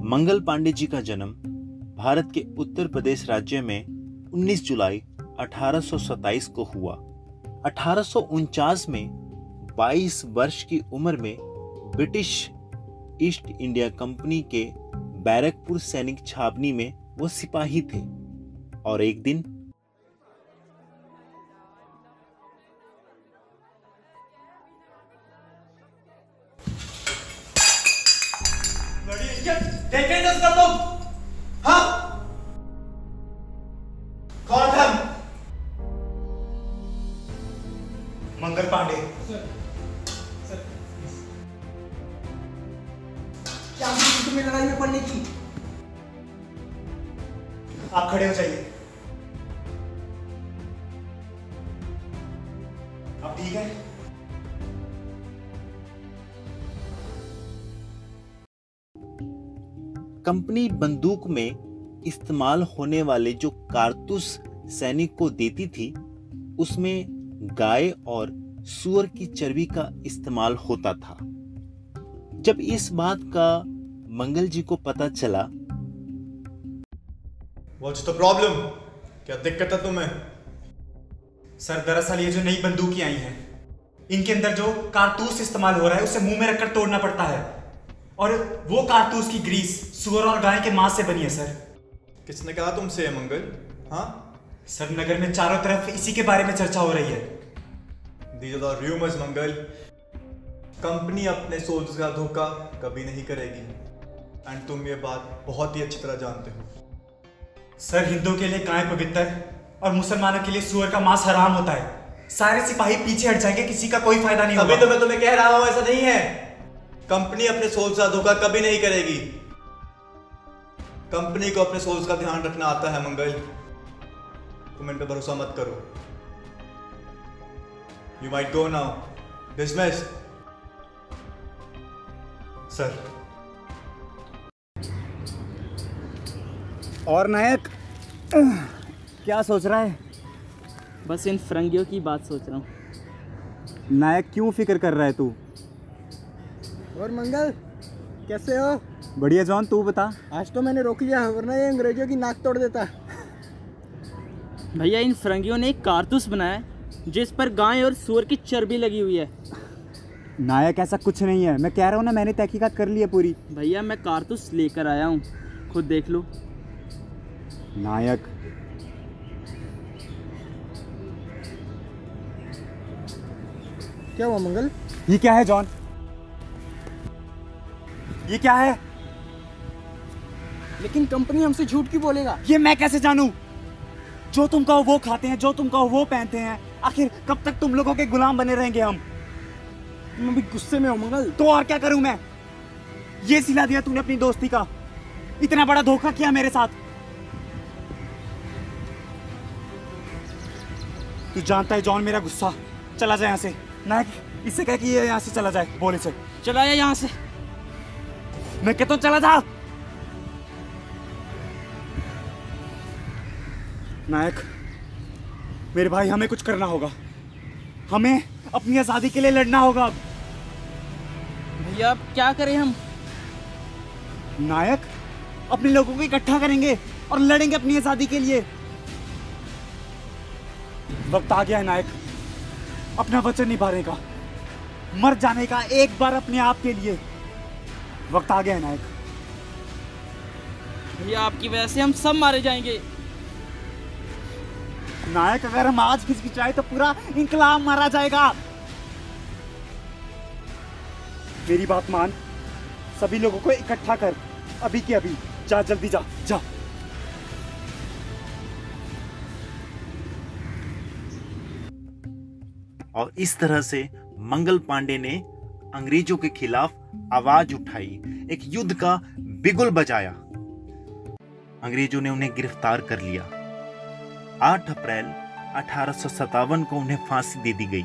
मंगल पांडे जी का जन्म भारत के उत्तर प्रदेश राज्य में 19 जुलाई 1827 को हुआ। 1849 में 22 वर्ष की उम्र में ब्रिटिश ईस्ट इंडिया कंपनी के बैरकपुर सैनिक छावनी में वो सिपाही थे और एक दिन देखें इसका तुम? हाँ? कौन था? मंगल पांडे। सर क्या तुम्हें लड़ाई में पड़ने की? आप खड़े हो जाइए। अब ठीक है? कंपनी बंदूक में इस्तेमाल होने वाले जो कारतूस सैनिक को देती थी उसमें गाय और सूअर की चर्बी का इस्तेमाल होता था। जब इस बात का मंगल जी को पता चला, What's the problem? क्या दिक्कत है तुम्हें? सर दरअसल ये जो नई बंदूकें आई हैं, इनके अंदर जो कारतूस इस्तेमाल हो रहा है उसे मुंह में रखकर तोड़ना पड़ता है और वो कारतूस की ग्रीस सूअर और गाय के मांस से बनी है। सर किसने कहा तुमसे मंगल? हाँ सर, नगर में चारों तरफ इसी के बारे में चर्चा हो रही है। These are the rumors Mangal. Company अपने सोल्जर्स का धोखा कभी नहीं करेगी एंड तुम ये बात बहुत ही अच्छी तरह जानते हो। सर हिंदुओं के लिए गाय पवित्र और मुसलमानों के लिए सूअर का मांस हराम होता है। सारे सिपाही पीछे हट जाएंगे, किसी का कोई फायदा नहीं होगा। अभी तो मैं तुम्हें कह रहा हूं ऐसा नहीं है। कंपनी अपने सोल्स का धोखा कभी नहीं करेगी। कंपनी को अपने सोल्स का ध्यान रखना आता है मंगल। तुम इन पे भरोसा मत करो। You might go now. Dismiss. Sir और नायक क्या सोच रहा है? बस इन फिरंगियों की बात सोच रहा हूँ। नायक क्यों फिक्र कर रहा है तू? और मंगल कैसे हो? बढ़िया जॉन, तू बता। आज तो मैंने रोक लिया, वरना ये अंग्रेजों की नाक तोड़ देता। भैया इन फिरंगियों ने एक कारतूस बनाया है जिस पर गाय और सूअर की चर्बी लगी हुई है। नायक ऐसा कुछ नहीं है, मैं कह रहा हूँ ना, मैंने तहकीकात कर ली है पूरी। भैया मैं कारतूस लेकर आया हूँ, खुद देख लो। नायक क्या हुआ मंगल? ये क्या है जॉन? ये क्या है? लेकिन कंपनी हमसे झूठ क्यों बोलेगा? ये मैं कैसे जानूं? जो तुम कहो वो खाते हैं, जो तुम कहो वो पहनते हैं। आखिर कब तक तुम लोगों के गुलाम बने रहेंगे हम? तुम अभी गुस्से में हो मंगल। तो और क्या करूं मैं? ये सिला दिया तूने अपनी दोस्ती का, इतना बड़ा धोखा किया मेरे साथ। तू जानता है जॉन मेरा गुस्सा। चला जाए यहाँ से। नायक इससे कह कि ये यहाँ से चला जाए, बोल इसे। चला या यहाँ से। मैं कहता हूँ चला जा। नायक मेरे भाई, हमें कुछ करना होगा। हमें अपनी आजादी के लिए लड़ना होगा अब। भैया अब क्या करें हम? नायक अपने लोगों को इकट्ठा करेंगे और लड़ेंगे अपनी आजादी के लिए। वक्त आ गया है नायक, अपना वचन निभाने का, मर जाने का एक बार अपने आप के लिए। वक्त आ गया है नायक। भैया आपकी वजह से हम सब मारे जाएंगे। नायक अगर हम आज हिचकिचाए तो पूरा इंकलाब मारा जाएगा। मेरी बात मान, सभी लोगों को इकट्ठा कर, अभी के अभी। जा जल्दी जा जा। और इस तरह से मंगल पांडे ने अंग्रेजों के खिलाफ आवाज उठाई, एक युद्ध का बिगुल बजाया। अंग्रेजों ने उन्हें गिरफ्तार कर लिया। 8 अप्रैल 1857 को उन्हें फांसी दे दी गई।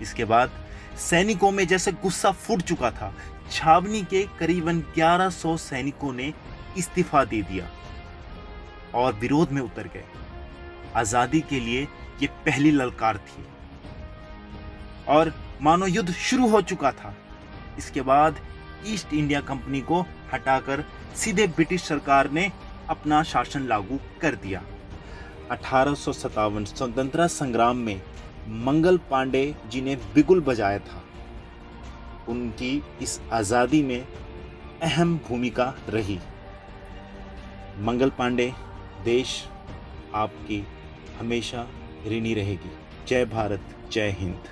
इसके बाद सैनिकों में जैसे गुस्सा फूट चुका था। छावनी के करीबन 1100 सैनिकों ने इस्तीफा दे दिया और विरोध में उतर गए। आजादी के लिए ये पहली ललकार थी और मानो युद्ध शुरू हो चुका था। इसके बाद ईस्ट इंडिया कंपनी को हटाकर सीधे ब्रिटिश सरकार ने अपना शासन लागू कर दिया। 1857 स्वतंत्रता संग्राम में मंगल पांडे जी ने बिगुल बजाया था। उनकी इस आज़ादी में अहम भूमिका रही। मंगल पांडे, देश आपकी हमेशा ऋणी रहेगी। जय भारत, जय हिंद।